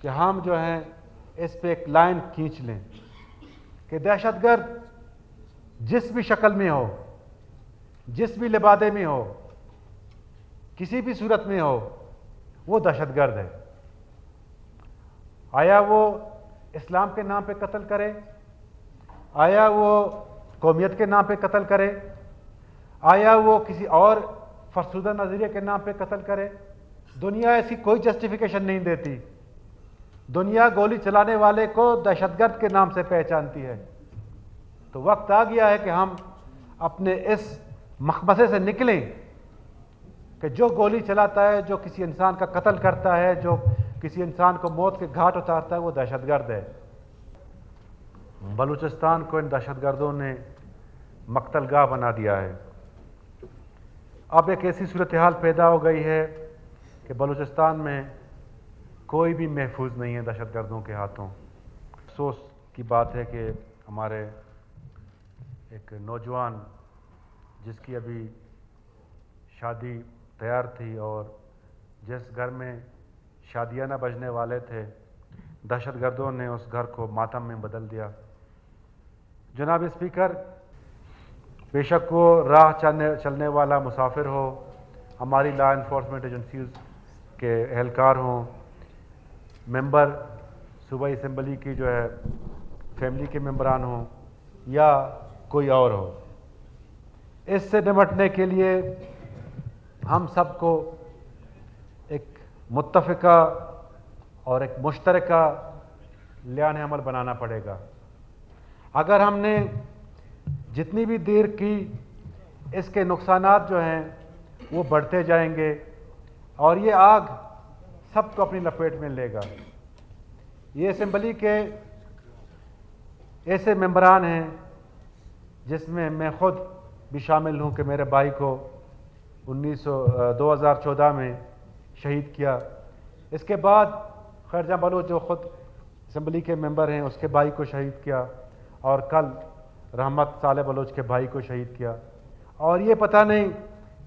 कि हम जो हैं इस पे एक लाइन खींच लें कि दहशतगर्द जिस भी शक्ल में हो, जिस भी लिबादे में हो, किसी भी सूरत में हो, वो दहशतगर्द है। आया वो इस्लाम के नाम पे कत्ल करे, आया वो कौमियत के नाम पे कत्ल करे, आया वो किसी और फरसुदा नज़रिए के नाम पे कत्ल करे, दुनिया ऐसी कोई जस्टिफिकेशन नहीं देती। दुनिया गोली चलाने वाले को दहशतगर्द के नाम से पहचानती है। तो वक्त आ गया है कि हम अपने इस मखमसे से निकलें कि जो गोली चलाता है, जो किसी इंसान का कत्ल करता है, जो किसी इंसान को मौत के घाट उतारता है, वो दहशतगर्द है। बलूचिस्तान को इन दहशतगर्दों ने मकतलगाह बना दिया है। अब एक ऐसी सूरत हाल पैदा हो गई है कि बलूचिस्तान में कोई भी महफूज नहीं है दहशतगर्दों के हाथों। अफसोस की बात है कि हमारे एक नौजवान जिसकी अभी शादी तैयार थी और जिस घर में शादियाना बजने वाले थे, दहशतगर्दों ने उस घर को मातम में बदल दिया। जनाब स्पीकर, बेशक वो राह चलने वाला मुसाफिर हो, हमारी लॉ इन्फोर्समेंट एजेंसीज के एहलकार हों, मेंबर सूबाई असम्बली की जो है फैमिली के मेंबरान हों या कोई और हो, इससे निपटने के लिए हम सबको एक मुत्तफ़िका और एक मुश्तरका लियान अमल बनाना पड़ेगा। अगर हमने जितनी भी देर की, इसके नुकसानात जो हैं वो बढ़ते जाएंगे और ये आग सबको अपनी लपेट में लेगा। ये असम्बली के ऐसे मेंबरान हैं जिसमें मैं ख़ुद भी शामिल हूँ कि मेरे भाई को 2014 में शहीद किया। इसके बाद खैरजा बलोच जो ख़ुद असम्बली के मेंबर हैं, उसके भाई को शहीद किया और कल रहमत साले बलोच के भाई को शहीद किया। और ये पता नहीं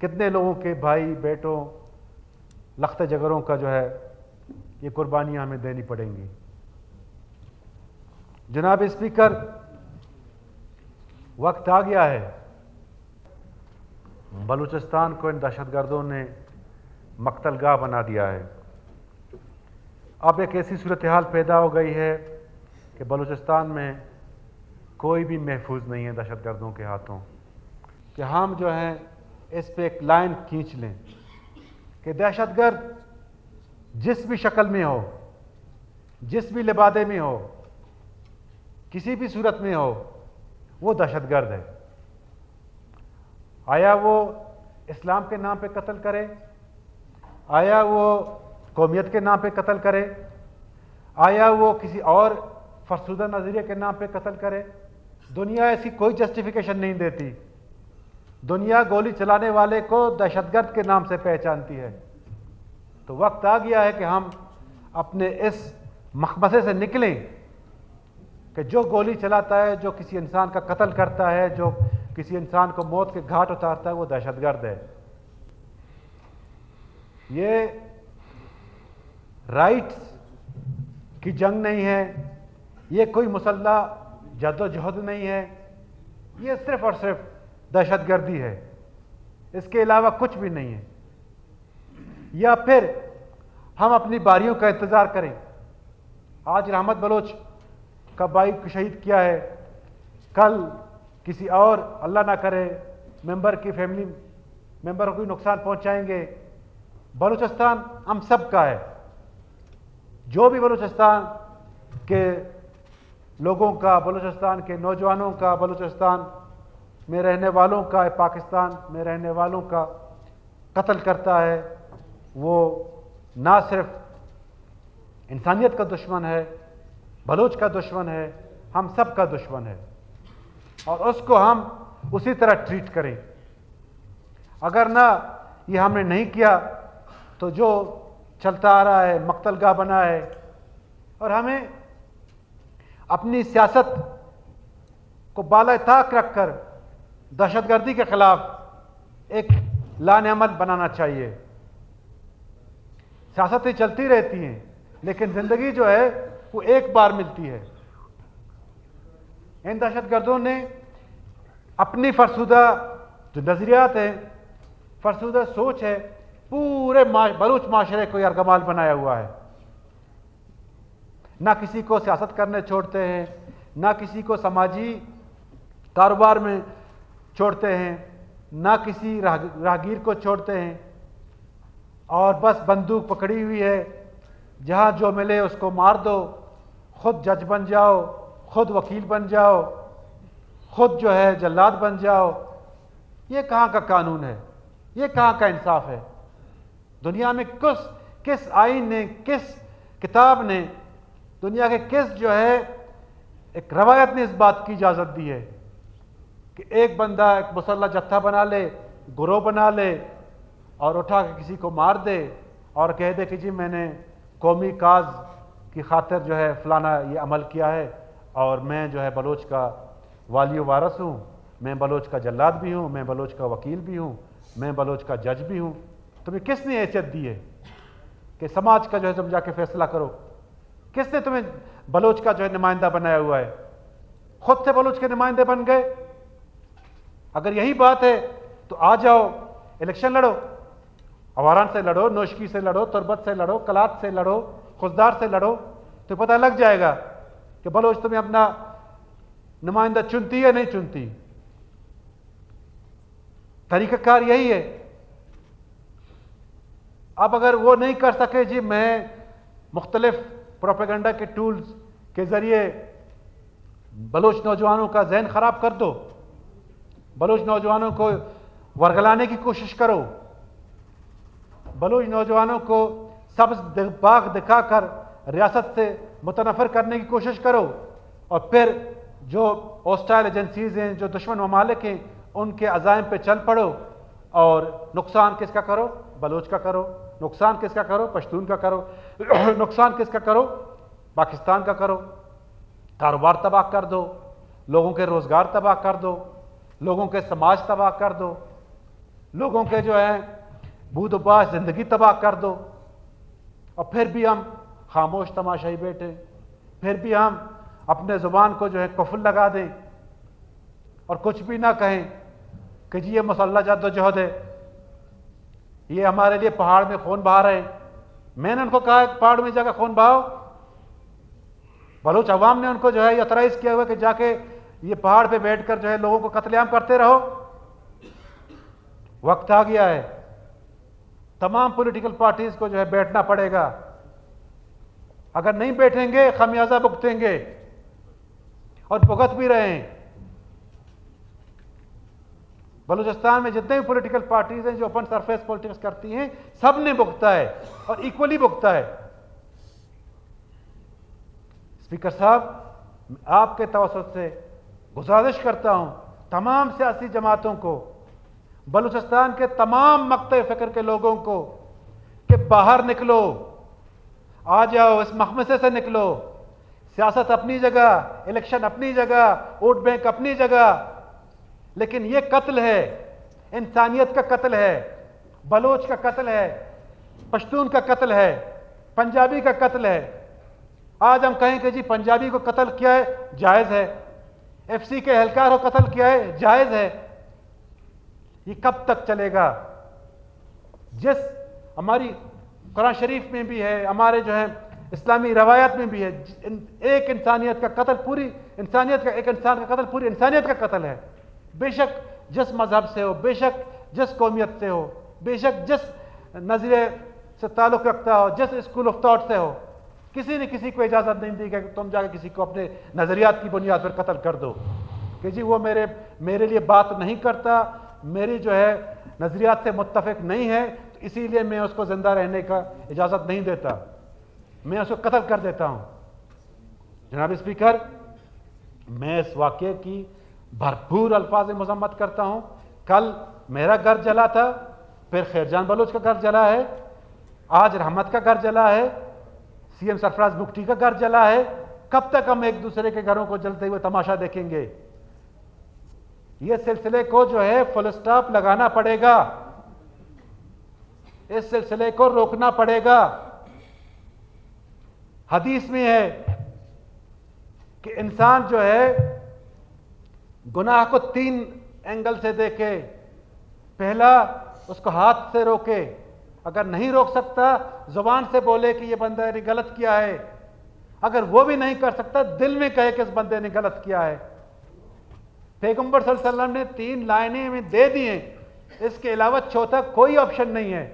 कितने लोगों के भाई बेटों लख्त जगरों का जो है ये कुर्बानियाँ हमें देनी पड़ेंगी। जनाब स्पीकर, वक्त आ गया है, बलूचिस्तान को इन दहशतगर्दों ने मकतलगाह बना दिया है। अब एक ऐसी सूरत हाल पैदा हो गई है कि बलूचिस्तान में कोई भी महफूज नहीं है दहशतगर्दों के हाथों। कि हम जो हैं इस पे एक लाइन खींच लें कि दहशतगर्द जिस भी शक्ल में हो, जिस भी लिबादे में हो, किसी भी सूरत में हो, वो दहशतगर्द है। आया वो इस्लाम के नाम पे कत्ल करे, आया वो कौमियत के नाम पे कत्ल करे, आया वो किसी और फरसुदा नज़रिए के नाम पे कत्ल करे, दुनिया ऐसी कोई जस्टिफिकेशन नहीं देती। दुनिया गोली चलाने वाले को दहशतगर्द के नाम से पहचानती है। तो वक्त आ गया है कि हम अपने इस मखमसे से निकलें कि जो गोली चलाता है, जो किसी इंसान का कत्ल करता है, जो किसी इंसान को मौत के घाट उतारता है, वो दहशतगर्द है। ये राइट्स की जंग नहीं है, ये कोई मुसल्लह जद्दोजहद नहीं है, ये सिर्फ और सिर्फ दहशतगर्दी है, इसके अलावा कुछ भी नहीं है। या फिर हम अपनी बारियों का इंतज़ार करें। आज रहमत बलोच का भाई को शहीद किया है, कल किसी और अल्लाह ना करे मेंबर की फैमिली मेंबर को कोई नुकसान पहुंचाएंगे। बलूचिस्तान हम सब का है। जो भी बलूचिस्तान के लोगों का, बलूचिस्तान के नौजवानों का, बलूचिस्तान में रहने वालों का, पाकिस्तान में रहने वालों का कत्ल करता है, वो ना सिर्फ इंसानियत का दुश्मन है, बलूच का दुश्मन है, हम सब का दुश्मन है। और उसको हम उसी तरह ट्रीट करें। अगर ना ये हमने नहीं किया तो जो चलता आ रहा है मकतलगाह बना है। और हमें अपनी सियासत को बाला ताक रखकर दहशतगर्दी के खिलाफ एक लान अमल बनाना चाहिए। सियासतें चलती रहती हैं, लेकिन ज़िंदगी जो है वो एक बार मिलती है। इन दहशतगर्दों ने अपनी फरसुदा जो नज़रियात हैं, फरसुदा सोच है, पूरे बलूच माशरे को यरगमाल बनाया हुआ है। ना किसी को सियासत करने छोड़ते हैं, ना किसी को समाजी कारोबार में छोड़ते हैं, ना किसी राहगीर को छोड़ते हैं, और बस बंदूक पकड़ी हुई है, जहां जो मिले उसको मार दो, खुद जज बन जाओ, खुद वकील बन जाओ, खुद जो है जल्लाद बन जाओ। ये कहाँ का कानून है? ये कहाँ का इंसाफ है? दुनिया में किस आईन ने, किस किताब ने, दुनिया के किस जो है एक रवायत ने इस बात की इजाज़त दी है कि एक बंदा एक मुसल्लह जत्था बना ले, गुरोह बना ले और उठा के किसी को मार दे और कह दे कि जी मैंने कौमी काज की खातिर जो है फलाना ये अमल किया है और मैं जो है बलोच का वाली वारस हूँ, मैं बलोच का जल्लाद भी हूँ, मैं बलोच का वकील भी हूँ, मैं बलोच का जज भी हूँ। तुम्हें किसने हैसियत दी है कि समाज का जो है तुम जाके फैसला करो? किसने तुम्हें बलोच का जो है नुमाइंदा बनाया हुआ है? खुद से बलोच के नुमाइंदे बन गए। अगर यही बात है तो आ जाओ, इलेक्शन लड़ो, अवारान से लड़ो, नोशकी से लड़ो, तुरबत से लड़ो, कलात से लड़ो, खुशदार से लड़ो, तो पता लग जाएगा कि बलोच तुम्हें अपना नुमाइंदा चुनती है नहीं चुनती। तरीकाकार यही है। अब अगर वो नहीं कर सके जी मैं मुख्तलिफ प्रोपेगेंडा के टूल्स के जरिए बलोच नौजवानों का जहन खराब कर दो, बलोच नौजवानों को वर्गलाने की कोशिश करो, बलोच नौजवानों को सब्ज बाग दिखाकर रियासत से मुतनफर करने की कोशिश करो, और फिर जो हॉस्टाइल एजेंसीज हैं, जो दुश्मन ममालिक हैं, उनके अज़ाइम पे चल पड़ो और नुकसान किसका करो? बलोच का करो। नुकसान किसका करो? पश्तून का करो। नुकसान किसका करो? पाकिस्तान का करो। कारोबार तबाह कर दो, लोगों के रोज़गार तबाह कर दो, लोगों के समाज तबाह कर दो, लोगों के जो है बूदबाश ज़िंदगी तबाह कर दो, और फिर भी हम खामोश तमाशाई बैठे, फिर भी हम अपने ज़ुबान को जो है कुफल लगा दें और कुछ भी ना कहें कि जी ये मुसल्लह जद्दोजहद है, ये हमारे लिए पहाड़ में खून बहा रहे हैं। मैंने उनको कहा पहाड़ में जाकर खून बहाओ। बलूच अवाम ने उनको जो है एतराइज किया हुआ कि जाके ये पहाड़ पे बैठकर जो है लोगों को कत्लेआम करते रहो। वक्त आ गया है, तमाम पॉलिटिकल पार्टीज को जो है बैठना पड़ेगा। अगर नहीं बैठेंगे खमियाजा भुगतेंगे और भुगत भी रहे हैं। बलूचिस्तान में जितने भी पॉलिटिकल पार्टीज हैं जो ओपन सरफेस पॉलिटिक्स करती हैं, सब ने भुगता है और इक्वली भुगता है। स्पीकर साहब, आपके तवसत से गुजारिश करता हूं तमाम सियासी जमातों को, बलूचिस्तान के तमाम मक्ते फिक्र के लोगों को कि बाहर निकलो, आ जाओ, इस महमसे से निकलो। सियासत अपनी जगह, इलेक्शन अपनी जगह, वोट बैंक अपनी जगह, लेकिन यह कत्ल है, इंसानियत का कत्ल है, बलोच का कत्ल है, पश्तून का कत्ल है, पंजाबी का कत्ल है। आज हम कहें कि जी पंजाबी को कत्ल किया है, जायज है। एफसी के एहलकार को कत्ल किया है, जायज है। ये कब तक चलेगा? जिस हमारी कुरान शरीफ में भी है, हमारे जो है इस्लामी रवायत में भी है, एक इंसानियत का कत्ल पूरी इंसानियत का, एक इंसान का कत्ल पूरी इंसानियत का कत्ल है। बेशक जिस मजहब से हो, बेशक जिस कौमियत से हो, बेशक जिस नजरिए से ताल्लुक रखता हो, जिस स्कूल ऑफ थॉट से हो, किसी ने किसी को इजाजत नहीं दी कि तुम जाकर किसी को अपने नजरियात की बुनियाद पर कत्ल कर दो कि जी वो मेरे लिए बात नहीं करता, मेरी जो है नजरियात से मुत्तफिक नहीं है, तो इसीलिए मैं उसको जिंदा रहने का इजाजत नहीं देता, मैं उसको कत्ल कर देता हूं। जनाब स्पीकर, मैं इस वाक़े की भरपूर अल्फाज में मजम्मत करता हूं। कल मेरा घर जला था, फिर खैरजान बलोच का घर जला है, आज रहमत का घर जला है, सीएम सरफराज बुगटी का घर जला है। कब तक हम एक दूसरे के घरों को जलते हुए तमाशा देखेंगे? यह सिलसिले को जो है फुल स्टॉप लगाना पड़ेगा, इस सिलसिले को रोकना पड़ेगा। हदीस में है कि इंसान जो है गुनाह को 3 एंगल से देखे। पहला, उसको हाथ से रोके, अगर नहीं रोक सकता जुबान से बोले कि ये बंदे ने गलत किया है, अगर वो भी नहीं कर सकता दिल में कहे कि इस बंदे ने गलत किया है। पैगंबर सल्लल्लाहु अलैहि वसल्लम ने 3 लाइनें हमें दे दी हैं, इसके अलावा चौथा कोई ऑप्शन नहीं है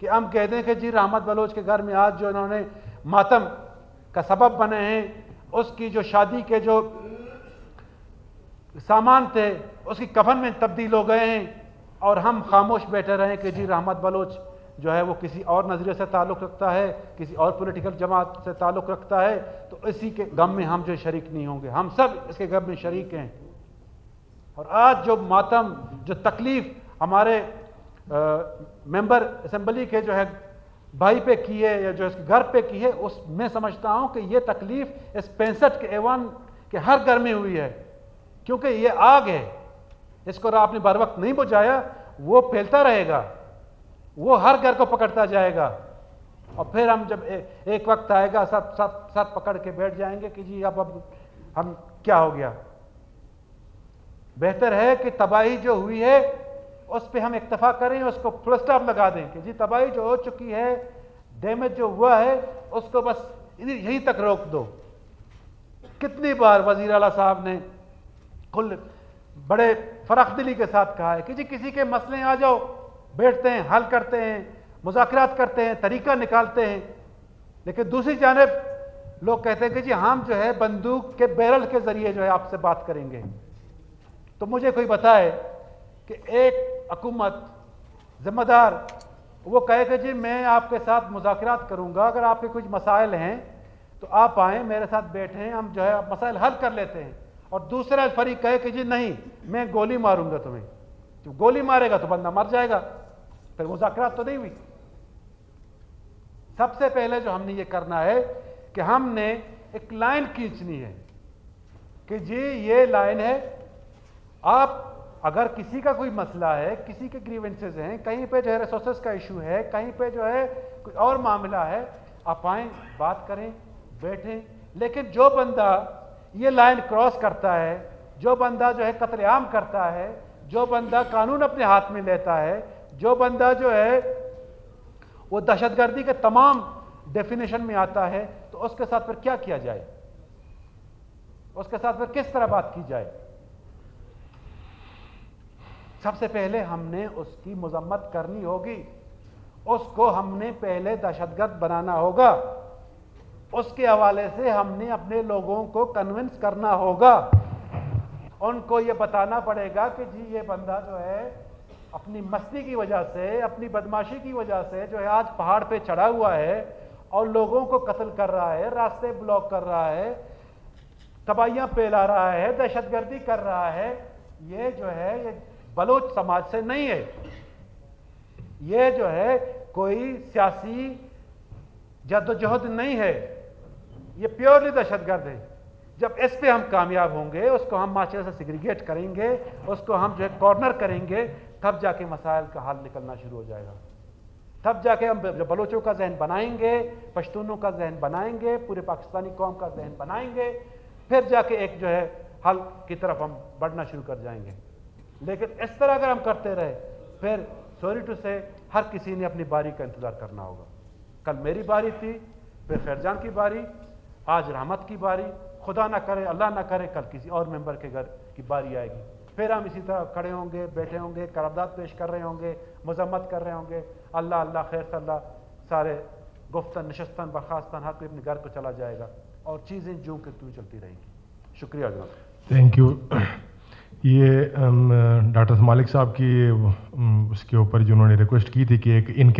कि हम कह दें कि जी रहमत बलोच के घर में आज जो इन्होंने मातम का सबब बने हैं, उसकी जो शादी के जो सामान थे उसकी कफन में तब्दील हो गए हैं और हम खामोश बैठे रहे कि जी रहमत बलोच जो है वो किसी और नज़रिए से ताल्लुक़ रखता है, किसी और पॉलिटिकल जमात से ताल्लुक़ रखता है, तो इसी के गम में हम जो शरीक नहीं होंगे। हम सब इसके गम में शरीक हैं। और आज जो मातम, जो तकलीफ़ हमारे मेंबर असेंबली के जो है भाई पे की है या जो इसके घर पे की है, उस मैं समझता हूं कि ये तकलीफ़ इस 65 के ऐवान के हर घर में हुई है, क्योंकि ये आग है, इसको आपने बर वक्त नहीं बुझाया, वो फैलता रहेगा, वो हर घर को पकड़ता जाएगा। और फिर हम जब एक वक्त आएगा सब सब पकड़ के बैठ जाएंगे कि जी अब हम क्या हो गया। बेहतर है कि तबाही जो हुई है उस पर हम इक्तफा करें, उसको फुल स्टॉप लगा दें कि जी तबाही जो हो चुकी है, डैमेज जो हुआ है, उसको बस यहीं तक रोक दो। कितनी बार वज़ीर आला साहब ने खुल बड़े फराखदिली के साथ कहा है कि जी किसी के मसले आ जाओ, बैठते हैं, हल करते हैं, मुज़ाकरात करते हैं, तरीका निकालते हैं। लेकिन दूसरी जानिब लोग कहते हैं कि जी हम जो है बंदूक के बैरल के जरिए जो है आपसे बात करेंगे। तो मुझे कोई बताए कि एक हुकूमत जिम्मेदार वो कहे कि जी मैं आपके साथ मुज़ाकरात करूंगा, अगर आपके कुछ मसाइल हैं तो आप आएँ मेरे साथ बैठें, हम जो है मसाइल हल कर लेते हैं। और दूसरा फरीक कहे कि जी नहीं मैं गोली मारूंगा तुम्हें, जो गोली मारेगा तो बंदा मर जाएगा, फिर मुज़ाकरात तो नहीं हुई। सबसे पहले जो हमने ये करना है कि हमने एक लाइन खींचनी है कि जी ये लाइन है, आप अगर किसी का कोई मसला है, किसी के ग्रीवेंसेस हैं, कहीं पे जो है रिसोर्सेस का इशू है, कहीं पे जो है कोई और मामला है, आप आएँ, बात करें, बैठें। लेकिन जो बंदा ये लाइन क्रॉस करता है, जो बंदा जो है कत्लेआम करता है, जो बंदा कानून अपने हाथ में लेता है, जो बंदा जो है वो दहशतगर्दी के तमाम डेफिनेशन में आता है, तो उसके साथ फिर क्या किया जाए, उसके साथ फिर किस तरह बात की जाए। सबसे पहले हमने उसकी मजम्मत करनी होगी, उसको हमने पहले दहशतगर्द बनाना होगा, उसके हवाले से हमने अपने लोगों को कन्विंस करना होगा, उनको ये बताना पड़ेगा कि जी ये बंदा जो है अपनी मस्ती की वजह से, अपनी बदमाशी की वजह से जो है आज पहाड़ पे चढ़ा हुआ है और लोगों को कत्ल कर रहा है, रास्ते ब्लॉक कर रहा है, तबाहियां फैला रहा है, दहशतगर्दी कर रहा है। ये जो है ये बलोच समाज से नहीं है, ये जो है कोई सियासी जद्दोजहद नहीं है, ये प्योरली दहशतगर्द है। जब इस पे हम कामयाब होंगे, उसको हम माशरे से सिग्रीगेट करेंगे, उसको हम जो है कॉर्नर करेंगे, तब जाके मसाइल का हल निकलना शुरू हो जाएगा। तब जाके हम बलोचों का जहन बनाएंगे, पश्तूनों का जहन बनाएंगे, पूरे पाकिस्तानी कौम का जहन बनाएंगे, फिर जाके एक जो है हल की तरफ हम बढ़ना शुरू कर जाएंगे। लेकिन इस तरह अगर हम करते रहे, फिर सॉरी टू से हर किसी ने अपनी बारी का इंतज़ार करना होगा। कल मेरी बारी थी, फिर फैरजान की बारी, आज रहमत की बारी, खुदा ना करे, अल्लाह ना करे कल किसी और मेंबर के घर की बारी आएगी, फिर हम इसी तरह खड़े होंगे, बैठे होंगे, करारदाद पेश कर रहे होंगे, मजम्मत कर रहे होंगे। अल्लाह अल्लाह खैर सल्ला, सारे गुफ्तन नशस्तन बर्खास्तन हर कोई अपने घर को चला जाएगा और चीज़ें जूं के तू चलती रहेंगी। शुक्रिया जनाब। Thank you. ये डॉक्टर मालिक साहब की उसके ऊपर जो उन्होंने रिक्वेस्ट की थी कि एक इन